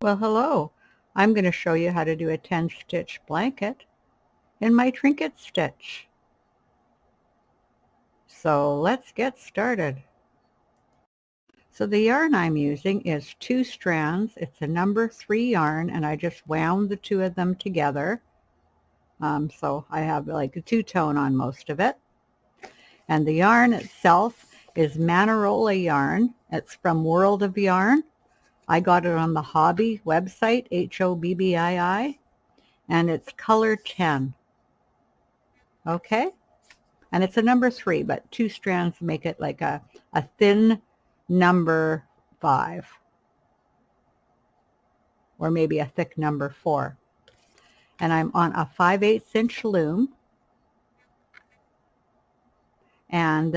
Well, hello. I'm going to show you how to do a 10 stitch blanket in my Trinket Stitch. So let's get started. So the yarn I'm using is 2 strands. It's a number 3 yarn, and I just wound the 2 of them together. So I have like a 2-tone on most of it. And the yarn itself is Manarola yarn. It's from World of Yarn. I got it on the Hobby website, HOBBII, and it's color 10. Okay? And it's a number 3, but 2 strands make it like a thin number 5, or maybe a thick number 4. And I'm on a 5/8 inch loom, and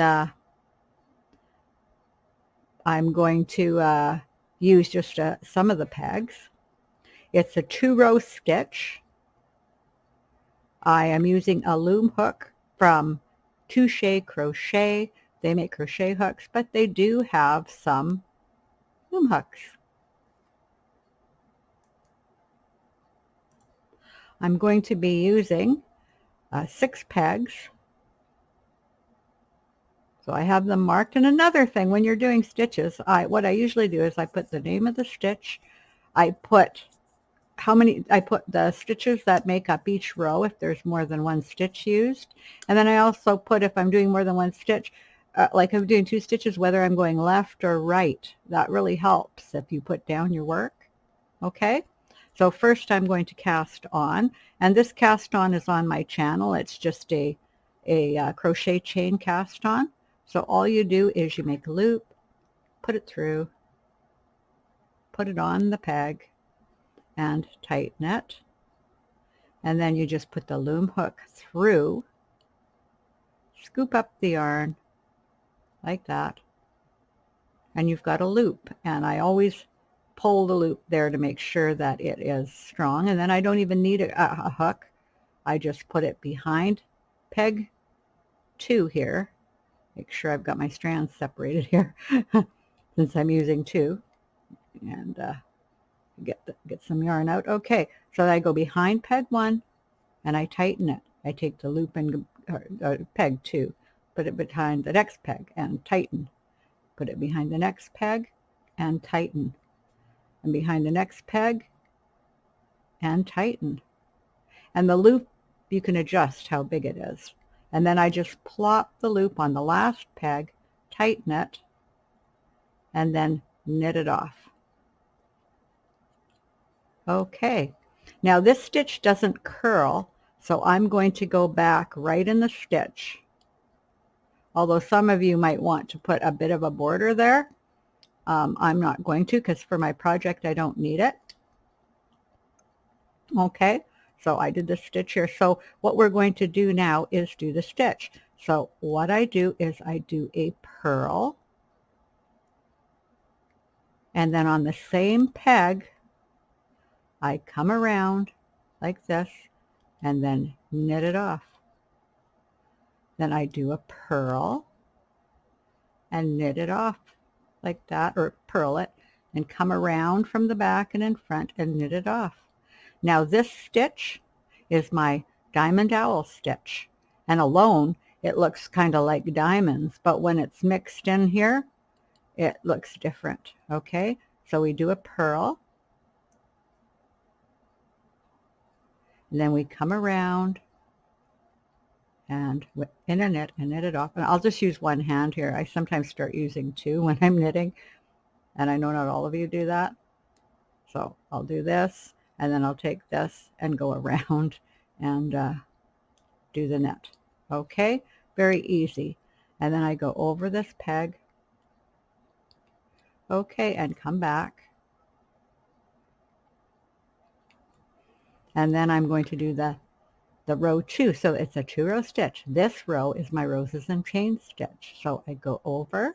I'm going to use just some of the pegs. It's a 2-row stitch. I am using a loom hook from Touche Crochet. They make crochet hooks, but they do have some loom hooks. I'm going to be using 6 pegs. So I have them marked. And another thing, when you're doing stitches, what I usually do is I put the name of the stitch. I put the stitches that make up each row if there's more than 1 stitch used. And then I also put, if I'm doing more than 1 stitch, like I'm doing 2 stitches, whether I'm going left or right. That really helps if you put down your work. Okay? So first I'm going to cast on, and this cast on is on my channel. It's just a crochet chain cast on. So all you do is you make a loop, put it through, put it on the peg, and tighten it. And then you just put the loom hook through, scoop up the yarn like that, and you've got a loop. And I always pull the loop there to make sure that it is strong. And then I don't even need a hook. I just put it behind peg 2 here. Make sure I've got my strands separated here since I'm using 2. And get some yarn out. Okay, so I go behind peg 1 and I tighten it. I take the loop and peg 2, put it behind the next peg and tighten. Put it behind the next peg and tighten. And behind the next peg and tighten. And the loop, you can adjust how big it is. And then I just plop the loop on the last peg, tighten it, and then knit it off. Okay, now this stitch doesn't curl, so I'm going to go back right in the stitch. Although some of you might want to put a bit of a border there. I'm not going to, because for my project I don't need it. Okay, so I did the stitch here. So what we're going to do now is do the stitch. So what I do is I do a purl, and then on the same peg I come around like this and then knit it off. Then I do a purl and knit it off like that, or purl it and come around from the back and in front and knit it off. Now this stitch is my diamond owl stitch, and alone it looks kind of like diamonds, but when it's mixed in here it looks different. Okay, so we do a purl and then we come around and in a knit and knit it off. And I'll just use one hand here. I sometimes start using 2 when I'm knitting, and I know not all of you do that. So I'll do this, and then I'll take this and go around and do the knit. Okay, very easy. And then I go over this peg. Okay, and come back. And then I'm going to do the row 2. So it's a 2-row stitch. This row is my roses and chain stitch. So I go over,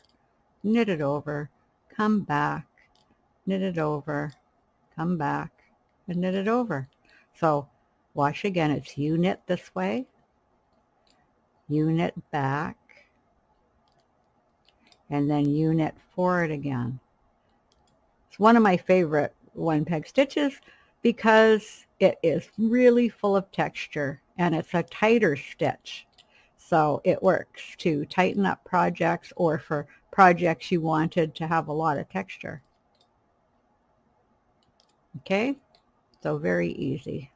knit it over, come back, knit it over, come back, and knit it over. So watch again. It's you knit this way, you knit back, and then you knit forward again. It's one of my favorite one peg stitches because it is really full of texture and it's a tighter stitch. So it works to tighten up projects or for projects you wanted to have a lot of texture. Okay, so very easy.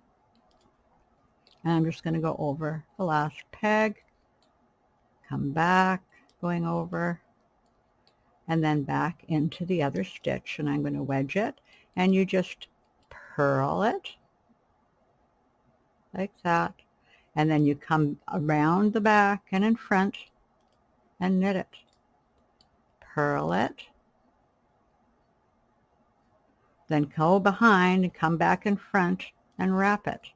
And I'm just going to go over the last peg, come back, going over, and then back into the other stitch, and I'm going to wedge it, and you just purl it like that, and then you come around the back and in front and knit it, purl it, then go behind and come back in front and wrap it.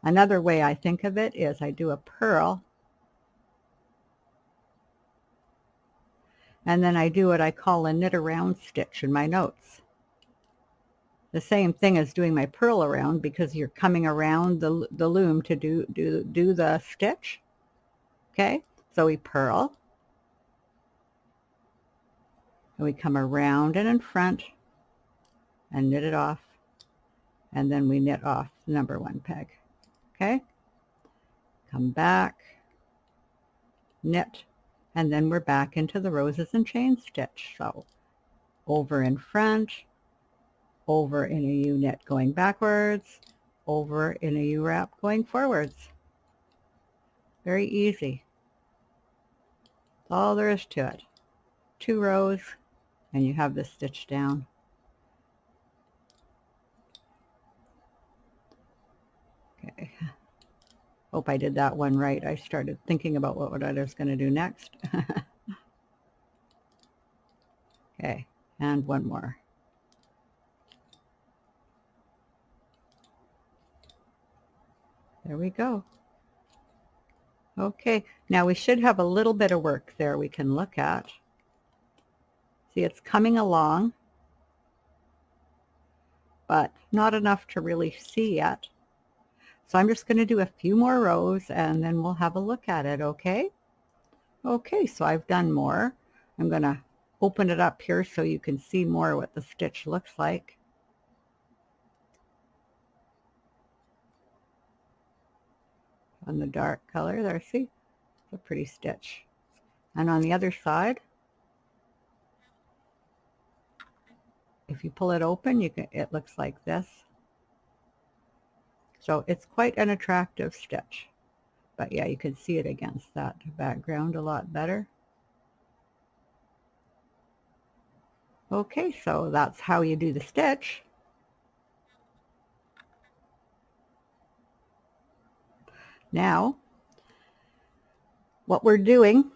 Another way I think of it is I do a purl, and then I do what I call a knit around stitch in my notes. The same thing as doing my purl around, because you're coming around the loom to do the stitch. Okay, so we purl, and we come around and in front and knit it off, and then we knit off the number one peg. Okay, come back, knit, and then we're back into the roses and chain stitch. So over in front, over in a U knit going backwards, over in a U wrap going forwards. Very easy. That's all there is to it. 2 rows and you have this stitch down. Okay. Hope I did that one right. I started thinking about what I was going to do next. Okay, and one more. There we go. Okay, now we should have a little bit of work there we can look at. See, it's coming along, but not enough to really see yet. So I'm just going to do a few more rows and then we'll have a look at it, okay? Okay, so I've done more. I'm going to open it up here so you can see more what the stitch looks like. On the dark color there, see? It's a pretty stitch. And on the other side, if you pull it open, it looks like this. So it's quite an attractive stitch. But yeah, you can see it against that background a lot better. Okay, so that's how you do the stitch. Now, what we're doing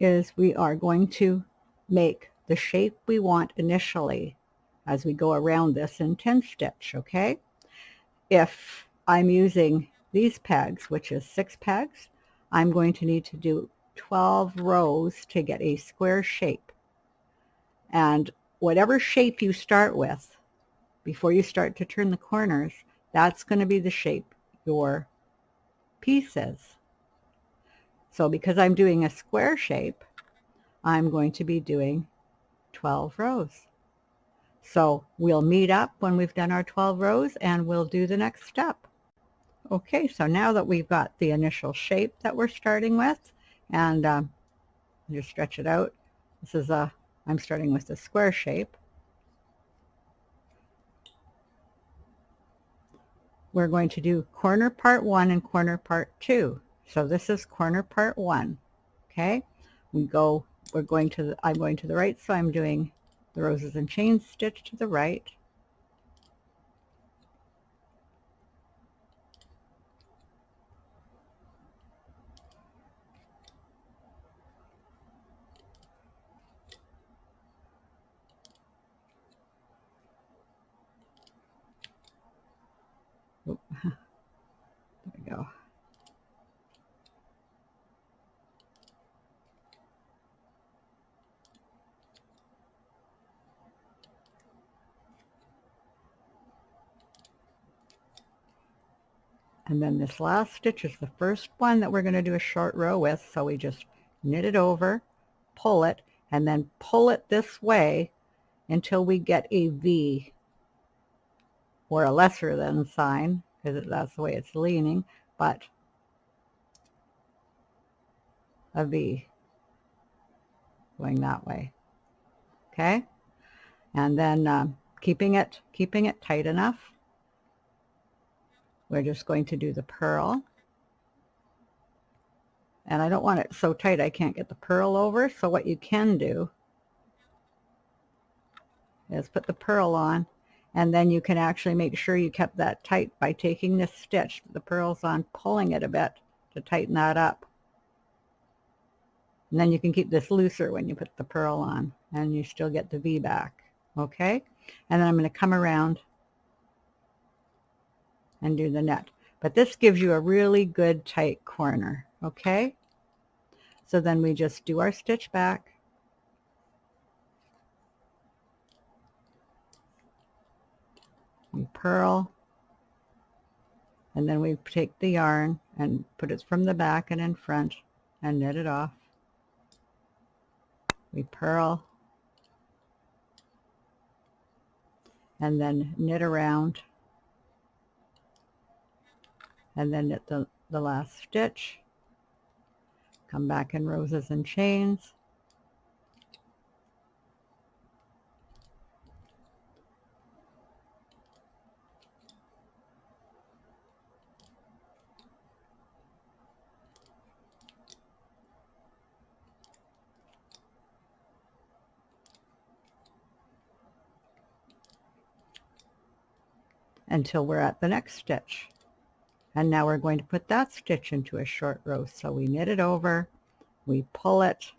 is we are going to make the shape we want initially as we go around this in 10 stitch, okay? If I'm using these pegs, which is 6 pegs, I'm going to need to do 12 rows to get a square shape. And whatever shape you start with, before you start to turn the corners, that's going to be the shape your piece is. So because I'm doing a square shape, I'm going to be doing 12 rows. So we'll meet up when we've done our 12 rows and we'll do the next step. Okay, so now that we've got the initial shape that we're starting with, and just stretch it out. This is I'm starting with the square shape. We're going to do corner part 1 and corner part 2. So this is corner part 1. Okay, I'm going to the right, so I'm doing the roses and chains stitch to the right. Oh, there we go. And then this last stitch is the first one that we're going to do a short row with, so we just knit it over, pull it, and then pull it this way until we get a V or a lesser than sign, because that's the way it's leaning, but a V going that way. Okay, and then keeping it tight enough, we're just going to do the purl. And I don't want it so tight I can't get the purl over, so what you can do is put the purl on, and then you can actually make sure you kept that tight by taking this stitch, the purl's on, pulling it a bit to tighten that up. And then you can keep this looser when you put the purl on, and you still get the V back. Okay? And then I'm going to come around and do the net. But this gives you a really good tight corner. Okay? So then we just do our stitch back. We purl. And then we take the yarn and put it from the back and in front and knit it off. We purl. And then knit around. And then knit the last stitch. Come back in roses and chains. Until we're at the next stitch. And now we're going to put that stitch into a short row. So we knit it over, we pull it,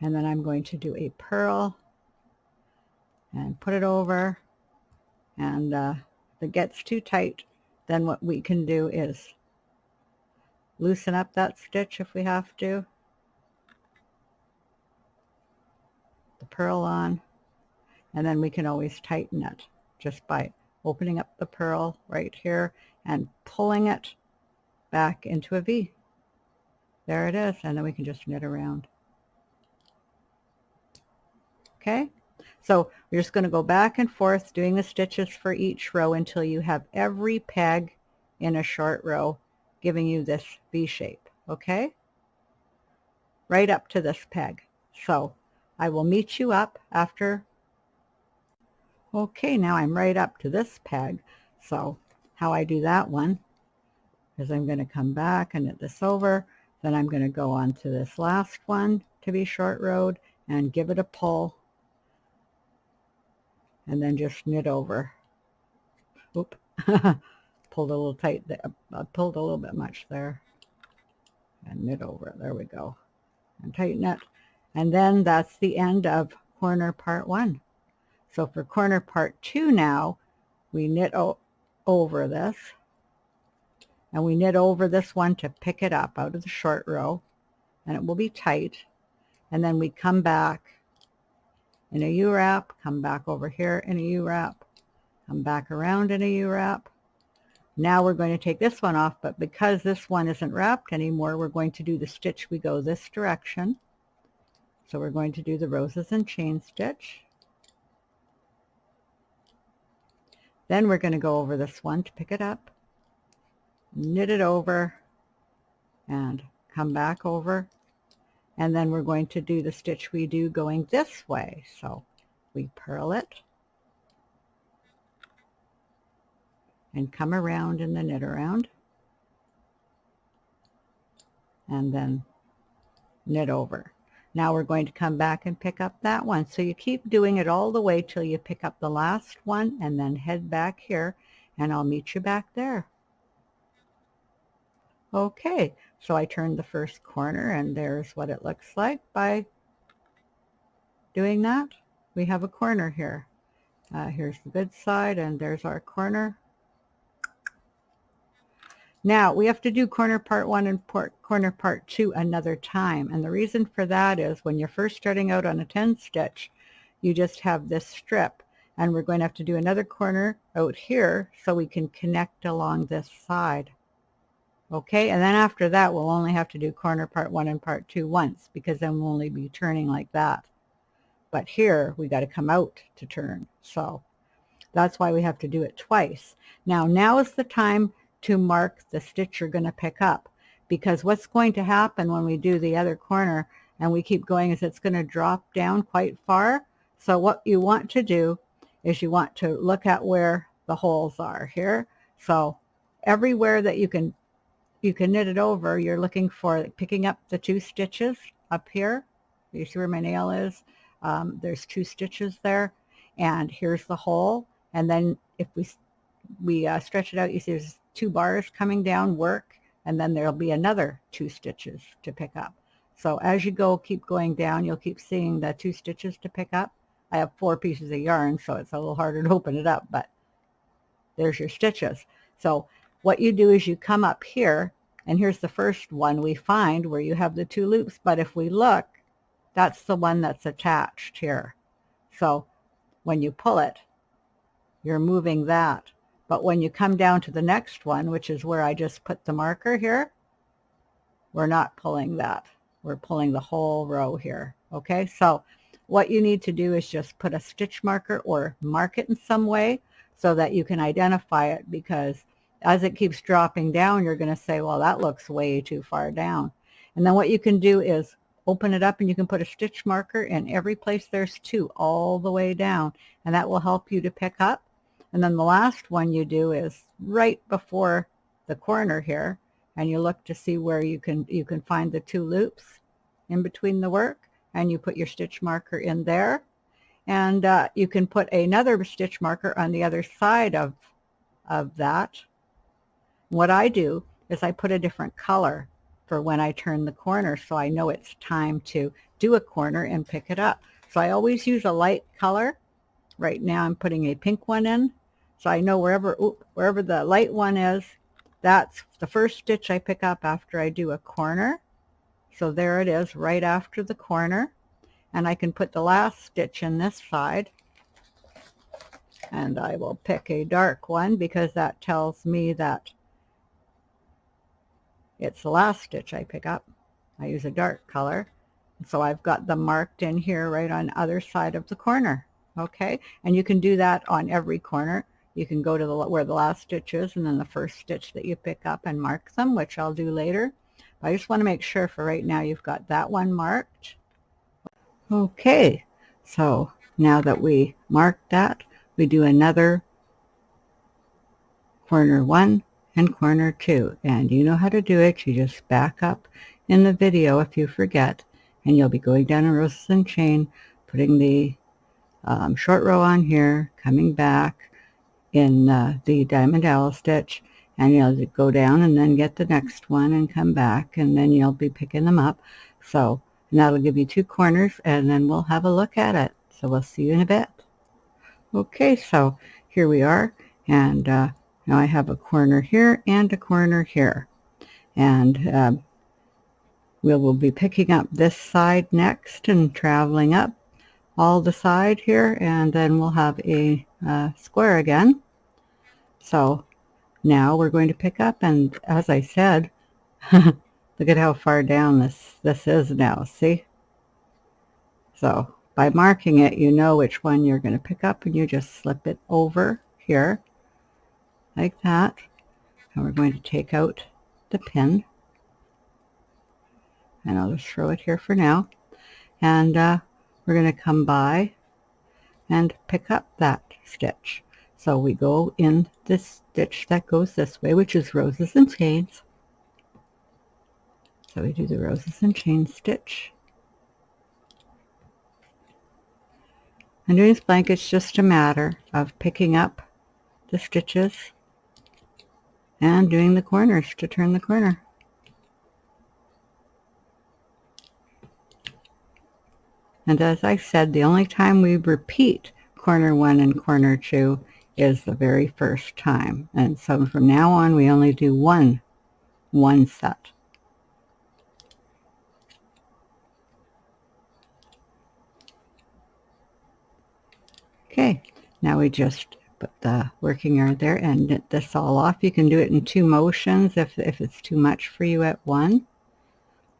and then I'm going to do a purl and put it over. And if it gets too tight, then what we can do is loosen up that stitch if we have to. The purl on, and then we can always tighten it just by opening up the purl right here and pulling it back into a V. There it is, and then we can just knit around. Okay, so we're just going to go back and forth doing the stitches for each row until you have every peg in a short row giving you this V shape. Okay, right up to this peg. So I will meet you up after. Okay, now I'm right up to this peg. So how I do that one is I'm going to come back and knit this over. Then I'm going to go on to this last one to be short rowed and give it a pull. And then just knit over. Oop, pulled a little tight there. I pulled a little bit much there. And knit over. There we go. And tighten it. And then that's the end of corner part 1. So for corner part 2 now, we knit over this. And we knit over this one to pick it up out of the short row. And it will be tight. And then we come back in a U-wrap, come back over here in a U-wrap, come back around in a U-wrap. Now we're going to take this one off, but because this one isn't wrapped anymore, we're going to do the stitch. We go this direction. So we're going to do the roses and chain stitch. Then we're going to go over this one to pick it up, knit it over, and come back over. And then we're going to do the stitch we do going this way. So we purl it and come around in the knit around and then knit over. Now we're going to come back and pick up that one. So you keep doing it all the way till you pick up the last one and then head back here, and I'll meet you back there. Okay, so I turned the first corner and there's what it looks like by doing that. We have a corner here. Here's the good side and there's our corner. Now we have to do corner part 1 and corner part 2 another time, and the reason for that is when you're first starting out on a 10 stitch, you just have this strip, and we're going to have to do another corner out here so we can connect along this side. Okay, and then after that we'll only have to do corner part 1 and part 2 once, because then we'll only be turning like that. But here we got to come out to turn. So that's why we have to do it twice. Now is the time to mark the stitch you're going to pick up, because what's going to happen when we do the other corner and we keep going is it's going to drop down quite far. So what you want to do is you want to look at where the holes are here. So everywhere that you can knit it over, you're looking for picking up the 2 stitches up here. You see where my nail is? There's 2 stitches there, and here's the hole. And then if we stretch it out, you see there's 2 bars coming down, work, and then there'll be another 2 stitches to pick up. So as you go, keep going down, you'll keep seeing the 2 stitches to pick up. I have 4 pieces of yarn, so it's a little harder to open it up, but there's your stitches. So what you do is you come up here, and here's the first one we find where you have the 2 loops, but if we look, that's the one that's attached here. So when you pull it, you're moving that. But when you come down to the next one, which is where I just put the marker here, we're not pulling that. We're pulling the whole row here. Okay, so what you need to do is just put a stitch marker or mark it in some way so that you can identify it, because as it keeps dropping down, you're going to say, well, that looks way too far down. And then what you can do is open it up, and you can put a stitch marker in every place there's 2 all the way down, and that will help you to pick up. And then the last one you do is right before the corner here, and you look to see where you can find the 2 loops in between the work, and you put your stitch marker in there, and you can put another stitch marker on the other side of that. What I do is I put a different color for when I turn the corner, so I know it's time to do a corner and pick it up. So I always use a light color. Right now I'm putting a pink one in, so I know wherever the light one is, that's the first stitch I pick up after I do a corner. So there it is, right after the corner. And I can put the last stitch in this side, and I will pick a dark one because that tells me that it's the last stitch I pick up. I use a dark color. So I've got them marked in here right on the other side of the corner. Okay, and you can do that on every corner. You can go to where the last stitch is, and then the first stitch that you pick up and mark them, which I'll do later. But I just want to make sure for right now you've got that one marked. Okay, so now that we marked that, we do another corner 1 and corner 2, and you know how to do it. You just back up in the video if you forget, and you'll be going down a roses and chain, putting the short row on here, coming back in the diamond owl stitch, and you'll go down and then get the next one and come back, and then you'll be picking them up. So, and that'll give you 2 corners, and then we'll have a look at it. So we'll see you in a bit. Okay, so here we are, and now I have a corner here and a corner here, and we will be picking up this side next and traveling up all the side here, and then we'll have a square again. So now we're going to pick up, and as I said, look at how far down this is now, see? So by marking it, you know which one you're going to pick up, and you just slip it over here like that. And we're going to take out the pin, and I'll just throw it here for now, and we're going to come by and pick up that stitch. So we go in this stitch that goes this way, which is roses and chains. So we do the roses and chain stitch. And doing this blanket, it's just a matter of picking up the stitches and doing the corners to turn the corner. And as I said, the only time we repeat corner 1 and corner 2 is the very first time. And so from now on, we only do one set. Okay, now we just put the working yarn there and knit this all off. You can do it in 2 motions if it's too much for you at one,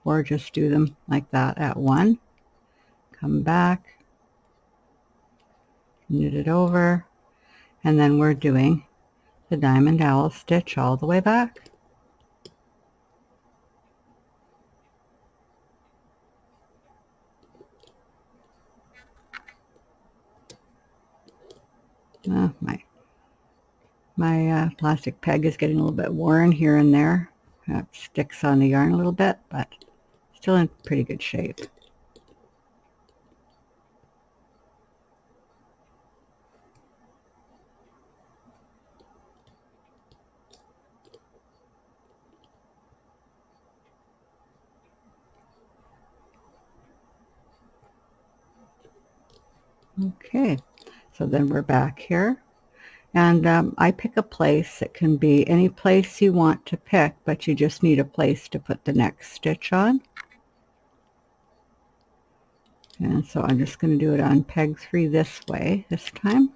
or just do them like that at one. Come back, knit it over, and then we're doing the diamond owl stitch all the way back. My plastic peg is getting a little bit worn here and there. It sticks on the yarn a little bit, but still in pretty good shape. Okay, so then we're back here, and I pick a place. It can be any place you want to pick, but you just need a place to put the next stitch on. And so I'm just going to do it on peg 3 this way this time.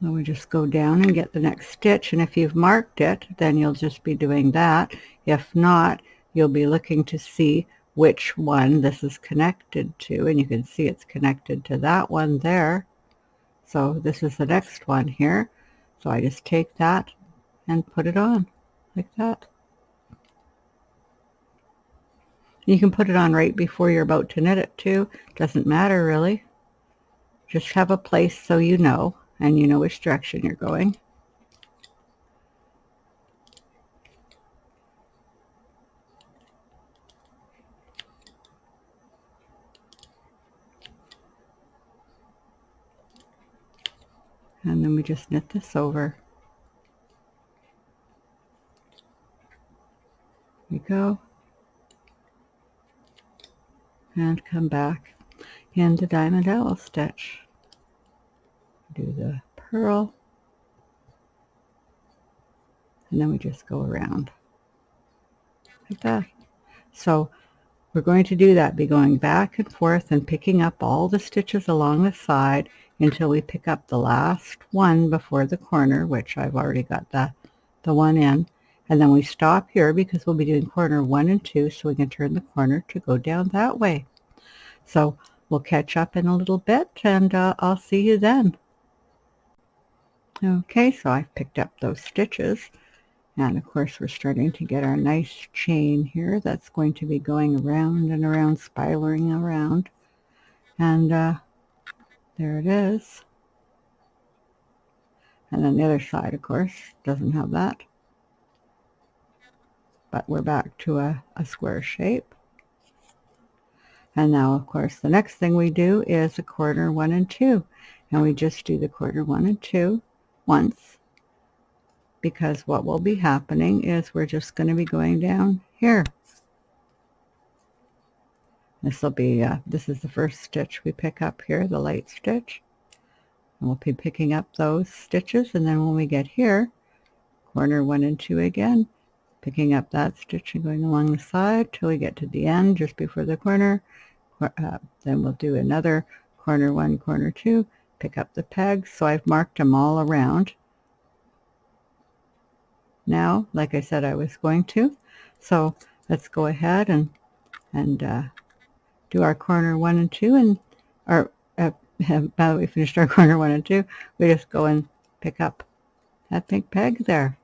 So we just go down and get the next stitch, and if you've marked it, then you'll just be doing that. If not, you'll be looking to see which one this is connected to, and you can see it's connected to that one there. So this is the next one here. So I just take that and put it on like that. You can put it on right before you're about to knit it too. Doesn't matter really. Just have a place so you know, and you know which direction you're going. And then we just knit this over. We go. And come back in the diamond owl stitch. Do the purl. And then we just go around like that. So we're going to do that, be going back and forth and picking up all the stitches along the side until we pick up the last one before the corner, which I've already got the one in. And then we stop here because we'll be doing corner 1 and 2, so we can turn the corner to go down that way. So we'll catch up in a little bit, and I'll see you then. Okay, so I've picked up those stitches. And of course, we're starting to get our nice chain here that's going to be going around and around, spiraling around. And there it is. And then the other side, of course, doesn't have that. But we're back to a square shape. And now, of course, the next thing we do is a corner 1 and 2. And we just do the corner 1 and 2 once. Because what will be happening is we're just going to be going down here. This will be, this is the first stitch we pick up here, the light stitch. And we'll be picking up those stitches, and then when we get here, corner 1 and 2 again, picking up that stitch and going along the side till we get to the end, just before the corner. Then we'll do another corner 1, corner 2, pick up the pegs. So I've marked them all around. Now, like I said I was going to. So let's go ahead and do our corner 1 and 2, and now that we finished our corner 1 and 2, we just go and pick up that big peg there.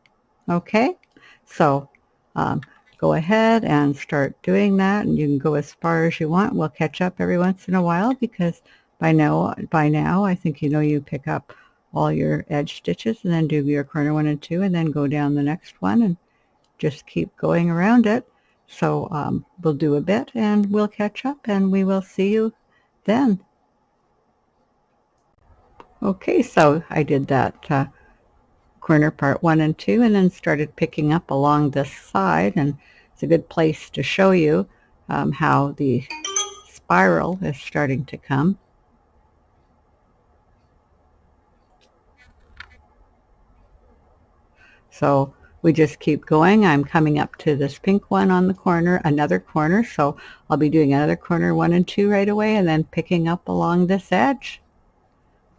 Okay, so go ahead and start doing that, and you can go as far as you want. We'll catch up every once in a while because by now I think you know you pick up all your edge stitches and then do your corner 1 and 2 and then go down the next one and just keep going around it. So we'll do a bit and we'll catch up, and we will see you then. Okay, so I did that corner part 1 and 2 and then started picking up along this side, and it's a good place to show you how the spiral is starting to come. So we just keep going. I'm coming up to this pink one on the corner, another corner, so I'll be doing another corner 1 and 2 right away and then picking up along this edge.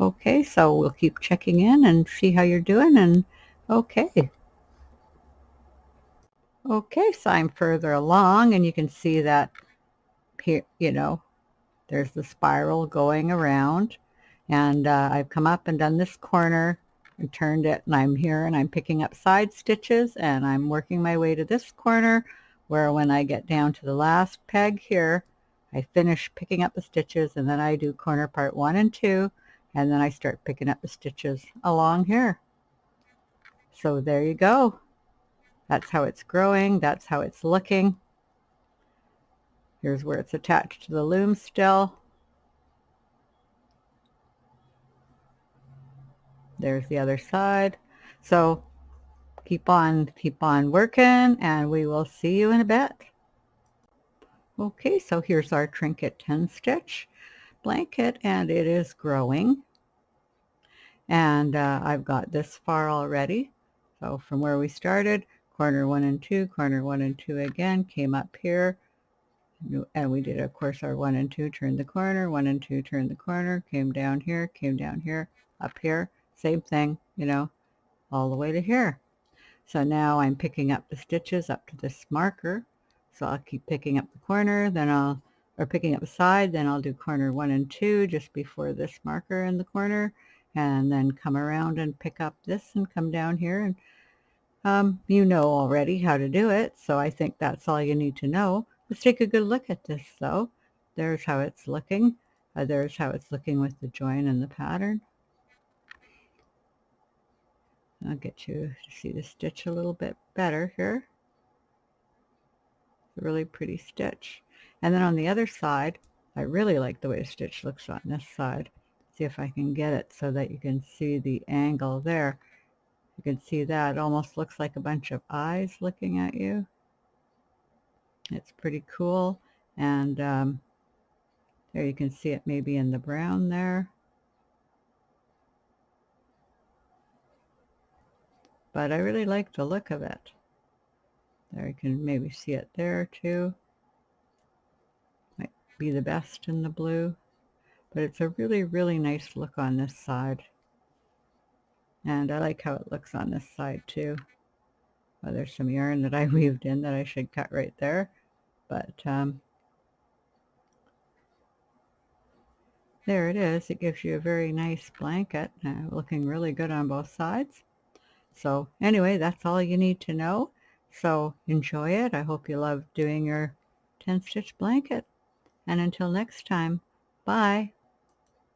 Okay, so we'll keep checking in and see how you're doing, and okay. Okay, so I'm further along, and you can see that here, there's the spiral going around, and I've come up and done this corner and turned it, and I'm here and I'm picking up side stitches, and I'm working my way to this corner where when I get down to the last peg here, I finish picking up the stitches, and then I do corner part 1 and 2, and then I start picking up the stitches along here. So there you go. That's how it's growing. That's how it's looking. Here's where it's attached to the loom still. There's the other side. So keep on working, and we will see you in a bit. Okay, so here's our Trinket 10 stitch blanket, and it is growing. And I've got this far already. So from where we started, corner 1 and 2, corner 1 and 2 again, came up here, and we did, of course, our 1 and 2, turned the corner, 1 and 2, turned the corner, came down here, up here, same thing, all the way to here. So now I'm picking up the stitches up to this marker. So I'll keep picking up the corner, picking up the side, then I'll do corner 1 and 2 just before this marker in the corner, and then come around and pick up this and come down here. And you know already how to do it, so I think that's all you need to know. Let's take a good look at this though. There's how it's looking. There's how it's looking with the join and the pattern. I'll get you to see the stitch a little bit better here. It's a really pretty stitch. And then on the other side, I really like the way the stitch looks on this side. See if I can get it so that you can see the angle there. You can see that. It almost looks like a bunch of eyes looking at you. It's pretty cool. And there you can see it maybe in the brown there. But I really like the look of it. There you can maybe see it there too. Might be the best in the blue. But it's a really, really nice look on this side. And I like how it looks on this side too. Well, there's some yarn that I weaved in that I should cut right there. But there it is. It gives you a very nice blanket, looking really good on both sides. So anyway, that's all you need to know. So enjoy it. I hope you love doing your 10 stitch blanket. And until next time, bye.